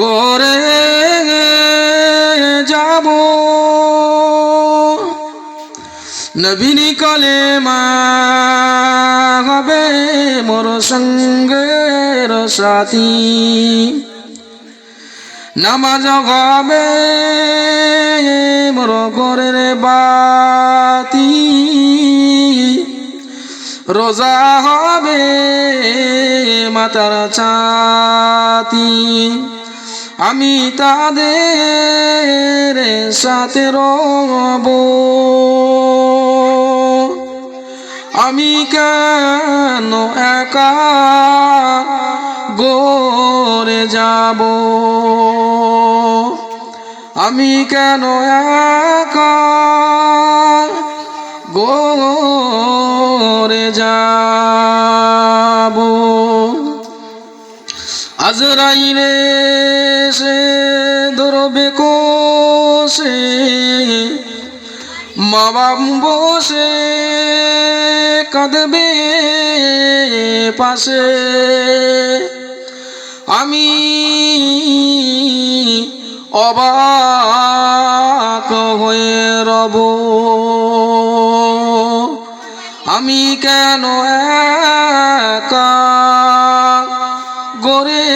গরে যাব নবীনি কলেমা হবে মোর সঙ্গের সাথী নামাজ হবে মোর ঘরের বাতি রোজা হবে মাতার ছাতি আমি তাদের সাথে রব আমি কেন একা গরে যাব আমি কেন একা গরে যাব আজরাইলে সে ধরবে কোষে মা বাপ বসে কাঁদবে পাশে আমি অবাক হয়ে রব আমি কেন একা গরে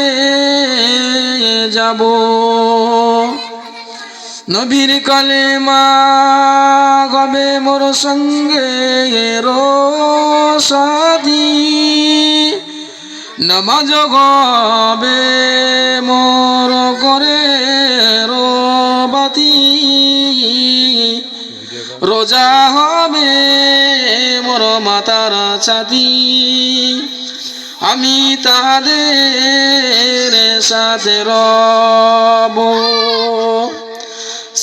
যাব নবীর কলেমা হবে মোর সঙ্গে সাথী নামাজ হবে মোর ঘরের বাতি রোজা হবে মোর মাতার ছাতি আমি তাদের সাথে রব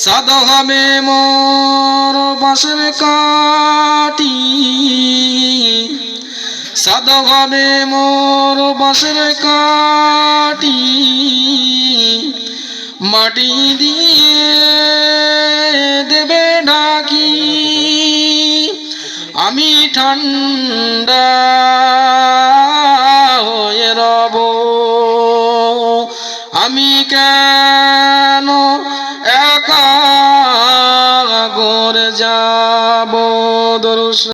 সাদ হবে মোর বাঁশের কাটি সাদ হবে মোর বাঁশের কাটি মাটি দিয়ে দেবে ঢাকি আমি ঠান্ডা হয়ে রব আমি কেন একা গরে যাব দরুদ